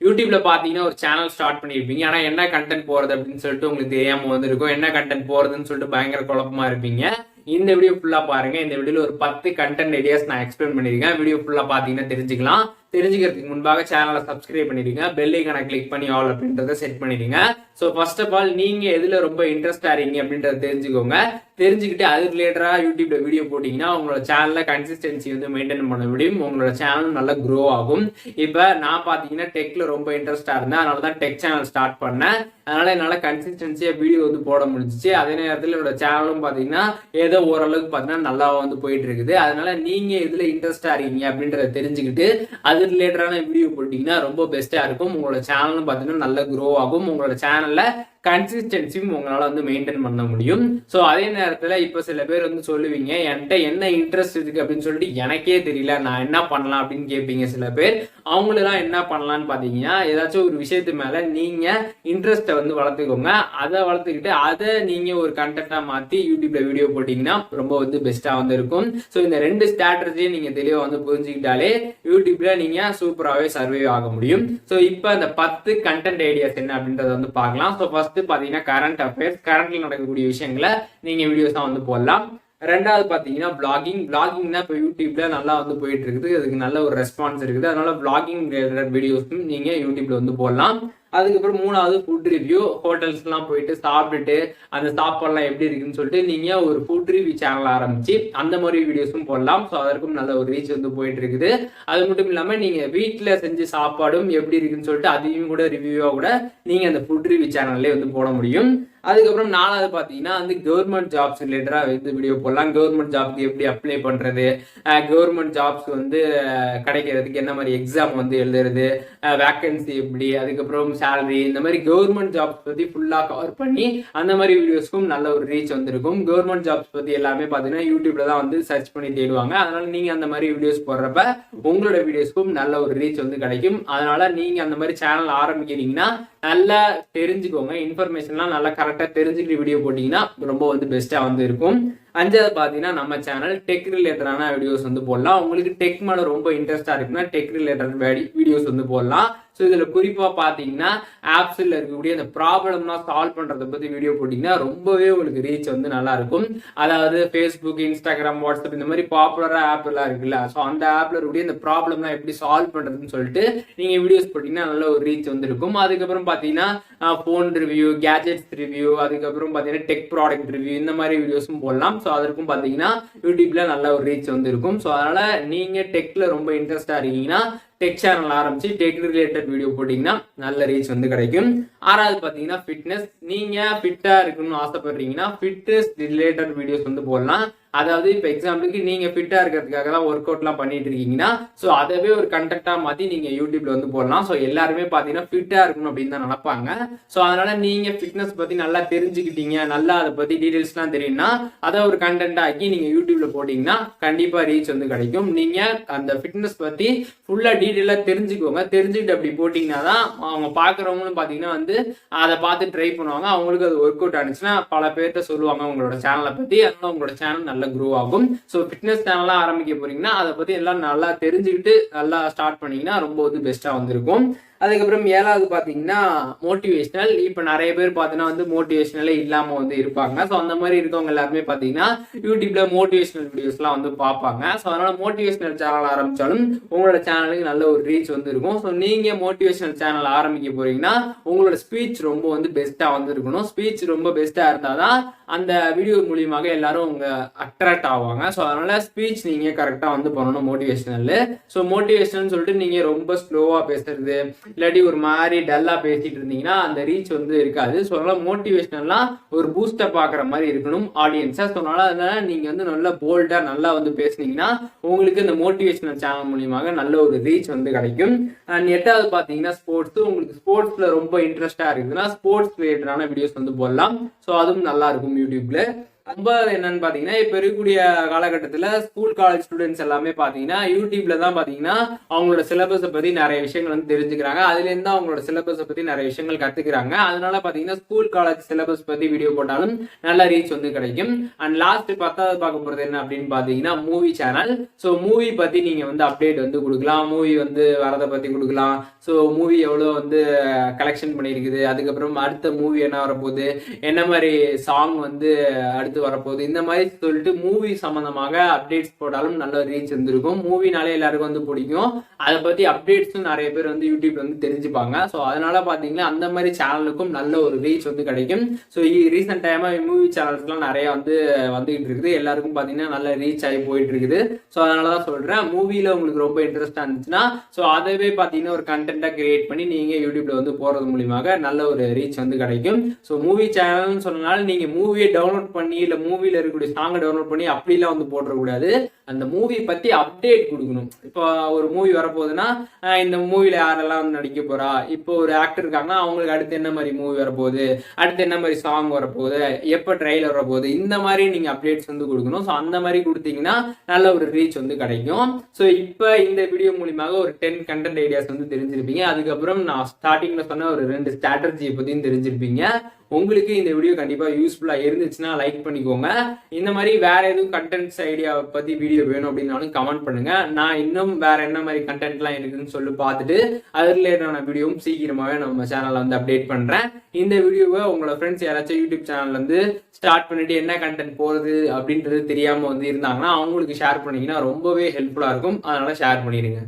யூடியூப்ல பாத்தீங்கன்னா ஒரு சேனல் ஸ்டார்ட் பண்ணிருப்பீங்க. ஆனா என்ன கண்டென்ட் போறது அப்படின்னு சொல்லிட்டு உங்களுக்கு தெரியாம வந்திருக்கும். என்ன கண்டென்ட் போறதுன்னு சொல்லிட்டு பயங்கர குழப்பமா இருப்பீங்க. இந்த வீடியோ ஃபுல்லா பாருங்க. இந்த வீடியோல ஒரு 10 கண்டென்ட் ஐடியாஸ் நான் எக்ஸ்பிளைன் பண்ணிருக்கேன். வீடியோ ஃபுல்லா பாத்தீங்கன்னா தெரிஞ்சுக்கலாம். தெரிஞ்சுக்கிறதுக்கு முன்பாக சேனலை சப்ஸ்கிரைப் பண்ணிடுங்க. பெல் ஐகானை கிளிக் பண்ணி ஆல் அப்படின்றத செட் பண்ணிடுங்க. ஸோ ஃபர்ஸ்ட் ஆஃப் ஆல் நீங்க எதுல ரொம்ப இன்ட்ரெஸ்டா இருக்கீங்க அப்படின்றத தெரிஞ்சுக்கோங்க. தெரிஞ்சுக்கிட்டு அது ரிலேட்டடா யூடியூப்ல வீடியோ போட்டீங்கன்னா உங்களோட சேனல்ல கன்சிஸ்டன்சி வந்து மெயின்டைன் பண்ண முடியும். உங்களோட சேனல் நல்லா க்ரோ ஆகும். இப்ப நான் பாத்தீங்கன்னா டெக்ல ரொம்ப இன்ட்ரெஸ்டா இருந்தேன். அதனால தான் டெக் சேனல் ஸ்டார்ட் பண்ணேன். அதனால என்னால கன்சிஸ்டன்சியா வீடியோ வந்து போட முடிஞ்சிச்சு. அதே நேரத்தில் என்னோட சேனலும் பாத்தீங்கன்னா ஏதோ ஓரளவுக்கு பாத்தீங்கன்னா நல்லா வந்து போயிட்டு இருக்குது. அதனால நீங்க எதுல இன்ட்ரெஸ்டா இருக்கீங்க அப்படின்றத தெரிஞ்சுக்கிட்டு அது ரிலேட்டடான வீடியோ போட்டீங்கன்னா ரொம்ப பெஸ்டா இருக்கும். உங்களோட சேனலும் பாத்தீங்கன்னா நல்லா க்ரோ ஆகும். உங்களோட சேனல்ல கன்சிஸ்டன்சியும் உங்களால வந்து மெயின்டைன் பண்ண முடியும். ஸோ அதே நேரத்தில் இப்போ சில பேர் வந்து சொல்லுவீங்க, என்கிட்ட என்ன இன்ட்ரெஸ்ட் இருக்கு அப்படின்னு சொல்லிட்டு எனக்கே தெரியல, நான் என்ன பண்ணலாம் அப்படின்னு கேட்பீங்க சில பேர். அவங்களெல்லாம் என்ன பண்ணலான்னு பார்த்தீங்கன்னா, ஏதாச்சும் ஒரு விஷயத்து மேல நீங்க இன்ட்ரெஸ்ட்டை வந்து வளர்த்துக்கோங்க. அதை வளர்த்துக்கிட்டு அதை நீங்க ஒரு கண்டென்ட்டா மாற்றி யூடியூப்ல வீடியோ போட்டீங்கன்னா ரொம்ப வந்து பெஸ்டா வந்து இருக்கும். ஸோ இந்த 2 ஸ்ட்ராட்டஜியை நீங்க தெளிவாக வந்து புரிஞ்சுக்கிட்டாலே யூடியூப்ல நீங்க சூப்பராகவே சர்வே ஆக முடியும். ஸோ இப்போ அந்த 10 கண்டென்ட் ஐடியாஸ் என்ன அப்படின்றத வந்து பார்க்கலாம். ஸோ ஃபர்ஸ்ட் பாத்தீங்கன்னா கரண்ட் அஃபேர்ஸ், கரண்ட்ல நடக்கக்கூடிய விஷயங்களை நீங்க வீடியோஸா வந்து போடலாம். ரெண்டாவது பாத்தீங்கன்னா பிளாகிங்னா இப்போ யூடியூப்ல நல்லா வந்து போயிட்டு இருக்குது. அதுக்கு நல்ல ஒரு ரெஸ்பான்ஸ் இருக்குது. அதனால பிளாகிங் ரிலேட்டட் வீடியோஸும் நீங்க யூடியூப்ல வந்து போடலாம். அதுக்கப்புறம் மூணாவது ஃபுட் ரிவ்யூ, ஹோட்டல்ஸ்லாம் போயிட்டு சாப்பிட்டுட்டு அந்த சாப்பாடுலாம் எப்படி இருக்குன்னு சொல்லிட்டு நீங்க ஒரு ஃபுட் ரிவ்யூ சேனல் ஆரம்பிச்சு அந்த மாதிரி வீடியோஸும் போடலாம். ஸோ அதற்கும் நல்ல ஒரு ரீச் வந்து போயிட்டு இருக்குது. அது மட்டும் இல்லாம நீங்க வீட்டில் செஞ்சு சாப்பாடும் எப்படி இருக்குன்னு சொல்லிட்டு அதையும் கூட ரிவ்யூவா கூட நீங்க அந்த ஃபுட் ரிவ்யூ சேனல்லே வந்து போட முடியும். அதுக்கப்புறம் நாலாவது பாத்தீங்கன்னா வந்து கவர்மெண்ட் ஜாப்ஸ் ரிலேட்டடா வந்து வீடியோ போடலாம். கவர்மெண்ட் ஜாப்க்கு எப்படி அப்ளை பண்றது, கவர்மெண்ட் ஜாப்ஸ் வந்து கிடைக்கிறதுக்கு என்ன மாதிரி எக்ஸாம் வந்து எழுதுறது, வேக்கன்சி எப்படி, அதுக்கப்புறம் சேலரி, இந்த மாதிரி கவர்மெண்ட் ஜாப்ஸ் பத்தி ஃபுல்லா கவர் பண்ணி அந்த மாதிரி வீடியோஸ்க்கும் நல்ல ஒரு ரீச் வந்திருக்கும். கவர்மெண்ட் ஜாப்ஸ் பத்தி எல்லாமே பாத்தீங்கன்னா யூடியூப்ல தான் வந்து சர்ச் பண்ணி தேடுவாங்க. அதனால நீங்க அந்த மாதிரி வீடியோஸ் போடுறப்ப உங்களோட வீடியோஸ்க்கும் நல்ல ஒரு ரீச் வந்து கிடைக்கும். அதனால நீங்க அந்த மாதிரி சேனல் ஆரம்பிக்கிறீங்கன்னா நல்லா தெரிஞ்சுக்கோங்க. இன்ஃபர்மேஷன்லாம் நல்லா கரெக்டா தெரிஞ்சுக்கிட்டு வீடியோ போட்டீங்கன்னா ரொம்ப வந்து பெஸ்டா வந்து இருக்கும். அஞ்சாவது பாத்தீங்கன்னா நம்ம சேனல் டெக் ரிலேட்டடான வீடியோஸ் வந்து போடலாம். உங்களுக்கு டெக் மேல ரொம்ப இன்ட்ரெஸ்டா இருக்குன்னா டெக் ரிலேட்டட் வீடியோஸ் வந்து போடலாம். ஸோ இதுல குறிப்பா பாத்தீங்கன்னா ஆப்ஸ்ல இருக்கக்கூடிய அந்த ப்ராப்ளம்லாம் சால்வ் பண்றதை பத்தி வீடியோ போட்டீங்கன்னா ரொம்பவே உங்களுக்கு ரீச் வந்து நல்லா இருக்கும். அதாவது ஃபேஸ்புக், இன்ஸ்டாகிராம், வாட்ஸ்அப் இந்த மாதிரி பாப்புலரா ஆப் எல்லாம் இருக்குல்ல, ஸோ அந்த ஆப்ல இருக்கக்கூடிய இந்த ப்ராப்ளம்லாம் எப்படி சால்வ் பண்றதுன்னு சொல்லிட்டு நீங்க வீடியோஸ் போட்டீங்கன்னா நல்ல ஒரு ரீச் வந்து இருக்கும். அதுக்கப்புறம் பாத்தீங்கன்னா போன் ரிவ்யூ, கேஜெட்ஸ் ரிவ்யூ, அதுக்கப்புறம் பாத்தீங்கன்னா டெக் ப்ராடக்ட் ரிவ்யூ இந்த மாதிரி வீடியோஸும் போடலாம். ஸோ அதற்கும் பாத்தீங்கன்னா யூடியூப்ல நல்ல ஒரு ரீச் வந்து இருக்கும். ஸோ அதனால நீங்க டெக்ல ரொம்ப இன்ட்ரெஸ்டா இருக்கீங்கன்னா டெக் சேனல் ஆரம்பிச்சு டெக் ரிலேட்டட் வீடியோ போட்டீங்கன்னா நல்ல ரீச் வந்து கிடைக்கும். ஆறாவது பாத்தீங்கன்னா ஃபிட்னஸ். நீங்க ஃபிட்டா இருக்கணும்னு ஆசைப்படுறீங்கன்னா ஃபிட்னஸ் ரிலேட்டட் வீடியோஸ் வந்து போடலாம். அதாவது இப்ப எக்ஸாம்பிளுக்கு நீங்க ஃபிட்டா இருக்கிறதுக்காக தான் ஒர்க் அவுட்லாம் பண்ணிட்டு இருக்கீங்கன்னா ஸோ அதவே ஒரு கண்டென்ட்டா மாத்தி நீங்க யூடியூப்ல வந்து போடலாம். ஸோ எல்லாருமே பாத்தீங்கன்னா ஃபிட்டா இருக்கணும் அப்படின்னு தான் நினைப்பாங்க. ஸோ அதனால நீங்க ஃபிட்னஸ் பத்தி நல்லா தெரிஞ்சுக்கிட்டீங்க, நல்லா அதை பத்தி டீடைல்ஸ்லாம் தெரியும்னா அதை ஒரு கண்டென்ட் ஆக்கி நீங்க யூடியூப்ல போட்டீங்கன்னா கண்டிப்பா ரீச் வந்து கிடைக்கும். நீங்க அந்த ஃபிட்னஸ் பத்தி ஃபுல்லா டீடைலா தெரிஞ்சுக்கோங்க. தெரிஞ்சுக்கிட்டு அப்படி போட்டீங்கன்னா தான் அவங்க பாக்குறவங்களும் பாத்தீங்கன்னா வந்து அதை பார்த்து ட்ரை பண்ணுவாங்க. அவங்களுக்கு அது ஒர்க் அவுட் ஆனிச்சுன்னா பல பேர்த்த சொல்லுவாங்க உங்களோட சேனலை பத்தி. அதனால உங்களோட சேனல் நல்ல க்ரோ ஆகும். ஸோ ஃபிட்னஸ் சேனலா ஆரம்பிக்க போறீங்கன்னா அதை பத்தி எல்லாம் நல்லா தெரிஞ்சுக்கிட்டு நல்லா ஸ்டார்ட் பண்ணீங்கன்னா ரொம்ப வந்து பெஸ்டா வந்திருக்கும். அதுக்கப்புறம் ஏழாவது பாத்தீங்கன்னா மோட்டிவேஷனல். இப்ப நிறைய பேர் பாத்தீங்கன்னா வந்து மோட்டிவேஷனலே இல்லாம வந்து இருப்பாங்க. ஸோ அந்த மாதிரி இருக்கவங்க எல்லாருமே பாத்தீங்கன்னா யூடியூப்ல மோட்டிவேஷனல் வீடியோஸ் எல்லாம் வந்து பார்ப்பாங்க. ஸோ அதனால மோட்டிவேஷனல் சேனல் ஆரம்பிச்சாலும் உங்களோட சேனலுக்கு நல்ல ஒரு ரீச் வந்து இருக்கும். ஸோ நீங்க மோட்டிவேஷனல் சேனல் ஆரம்பிக்க போறீங்கன்னா உங்களோட ஸ்பீச் ரொம்ப வந்து பெஸ்டா வந்து இருக்கணும். ஸ்பீச் ரொம்ப பெஸ்டா இருந்தாதான் அந்த வீடியோ மூலியமாக எல்லாரும் உங்க அட்ராக்ட் ஆவாங்க. ஸோ அதனால ஸ்பீச் நீங்க கரெக்டா வந்து பண்ணணும் மோட்டிவேஷனல். ஸோ மோட்டிவேஷனல் சொல்லிட்டு நீங்க ரொம்ப ஸ்லோவா பேசுறது இல்லாட்டி ஒரு மாதிரி டல்லா பேசிட்டு இருந்தீங்கன்னா அந்த ரீச் வந்து இருக்காது. ஸோ அதனால மோட்டிவேஷனல்லாம் ஒரு பூஸ்டப் ஆக்குற மாதிரி இருக்கணும் ஆடியன்ஸை. ஸோ அதனால நீங்க வந்து நல்லா போல்டா நல்லா வந்து பேசுனீங்கன்னா உங்களுக்கு இந்த மோட்டிவேஷனல் சேனல் மூலியமாக நல்ல ஒரு ரீச் வந்து கிடைக்கும். அண்ட் எட்டாவது பாத்தீங்கன்னா ஸ்போர்ட்ஸ். உங்களுக்கு ஸ்போர்ட்ஸ்ல ரொம்ப இன்ட்ரெஸ்டா இருக்குதுன்னா ஸ்போர்ட்ஸ் ரிலேட்டடான வீடியோஸ் வந்து போடலாம். ஸோ அதுவும் நல்லா இருக்கும் யூடியூப்ல. ரொம்ப என்னன்னு பாத்தீங்கன்னா இப்ப இருக்கக்கூடிய காலகட்டத்துல ஸ்கூல் காலேஜ் ஸ்டூடெண்ட்ஸ் எல்லாமே பாத்தீங்கன்னா யூடியூப்ல தான் பாத்தீங்கன்னா அவங்களோட சிலபஸை பத்தி நிறைய விஷயங்கள் வந்து தெரிஞ்சுக்கிறாங்க. அதுல இருந்து அவங்களோட சிலபஸை பத்தி நிறைய விஷயங்கள் கத்துக்கிறாங்க. அதனால பாத்தீங்கன்னா ஸ்கூல் காலேஜ் சிலபஸ் பத்தி வீடியோ போட்டாலும் நல்ல ரீச் வந்து கிடைக்கும். அண்ட் லாஸ்ட் 10வது பார்க்க போறது என்ன அப்படின்னு பாத்தீங்கன்னா மூவி சேனல். ஸோ மூவி பத்தி நீங்க வந்து அப்டேட் வந்து கொடுக்கலாம், மூவி வந்து வரதை பத்தி கொடுக்கலாம். ஸோ மூவி எவ்வளோ வந்து கலெக்ஷன் பண்ணியிருக்குது, அதுக்கப்புறம் அடுத்த மூவி என்ன வரப்போகுது, என்ன மாதிரி சாங் வந்து அடுத்து வரப்போகுது, இந்த மாதிரி சொல்லிட்டு மூவி சம்பந்தமாக அப்டேட்ஸ் போட்டாலும் நல்ல ரீச் இருந்திருக்கும். மூவினாலே எல்லாருக்கும் வந்து பிடிக்கும். அதை பத்தி அப்டேட்ஸும் நிறைய பேர் வந்து யூடியூப்ல வந்து தெரிஞ்சுப்பாங்க. ஸோ அதனால பாத்தீங்கன்னா அந்த மாதிரி சேனலுக்கும் நல்ல ஒரு ரீச் வந்து கிடைக்கும். ஸோ ரீசெண்ட் டைமா மூவி சேனல்ஸ்லாம் நிறைய வந்து வந்துகிட்டு இருக்குது. எல்லாருக்கும் பாத்தீங்கன்னா நல்ல ரீச் ஆகி போயிட்டு இருக்குது. ஸோ அதனாலதான் சொல்றேன், மூவில உங்களுக்கு ரொம்ப இன்ட்ரெஸ்டா இருந்துச்சுன்னா ஸோ அதவே பாத்தீங்கன்னா ஒரு கண்டென்ட்டா கிரியேட் பண்ணி நீங்க யூடியூப்ல வந்து போறது மூலியமாக நல்ல ஒரு ரீச் வந்து கிடைக்கும். ஸோ மூவி சேனல்னு சொன்னனால நீங்க மூவியை டவுன்லோட் பண்ணி இல்ல மூவில இருக்கக்கூடிய சாங்கை டவுன்லோட் பண்ணி அப்படிலாம் வந்து போடக்கூடாது. அந்த மூவி பத்தி அப்டேட் கொடுக்கணும். இப்போ ஒரு மூவி வரப்போகுதுன்னா இந்த மூவில யாரெல்லாம் வந்து நடிக்க போறா, இப்போ ஒரு ஆக்டர் இருக்காங்கன்னா அவங்களுக்கு அடுத்து என்ன மாதிரி மூவி வரப்போகுது, அடுத்து என்ன மாதிரி சாங் வரப்போகுது, எப்போ ட்ரெய்லர் வரப்போகுது, இந்த மாதிரி நீங்க அப்டேட்ஸ் வந்து கொடுக்கணும். ஸோ அந்த மாதிரி கொடுத்தீங்கன்னா நல்ல ஒரு ரீச் வந்து கிடைக்கும். ஸோ இப்போ இந்த வீடியோ மூலியமாக ஒரு 10 கண்டென்ட் ஐடியாஸ் வந்து தெரிஞ்சிருப்பீங்க. அதுக்கப்புறம் நான் ஸ்டார்டிங்ல சொன்ன ஒரு 2 ஸ்ட்ராட்டஜியை பத்தியும் தெரிஞ்சிருப்பீங்க. உங்களுக்கு இந்த வீடியோ கண்டிப்பா யூஸ்ஃபுல்லா இருந்துச்சுன்னா லைக் பண்ணிக்கோங்க. இந்த மாதிரி வேற எதுவும் கண்டென்ட்ஸ் ஐடியா பத்தி வீடியோ வேணும் அப்படின்னாலும் கமெண்ட் பண்ணுங்க. நான் இன்னும் வேற என்ன மாதிரி கண்டென்ட்லாம் இருக்குன்னு சொல்லி பார்த்துட்டு அது ரிலேட்டடான வீடியோவும் சீக்கிரமாவே நம்ம சேனல்ல வந்து அப்டேட் பண்றேன். இந்த வீடியோவை உங்களோட ஃப்ரெண்ட்ஸ் யாராச்சும் யூடியூப் சேனல்ல இருந்து ஸ்டார்ட் பண்ணிட்டு என்ன கண்டென்ட் போறது அப்படின்றது தெரியாம வந்து இருந்தாங்கன்னா அவங்களுக்கு ஷேர் பண்ணீங்கன்னா ரொம்பவே ஹெல்ப்ஃபுல்லா இருக்கும். அதனால ஷேர் பண்ணிடுங்க.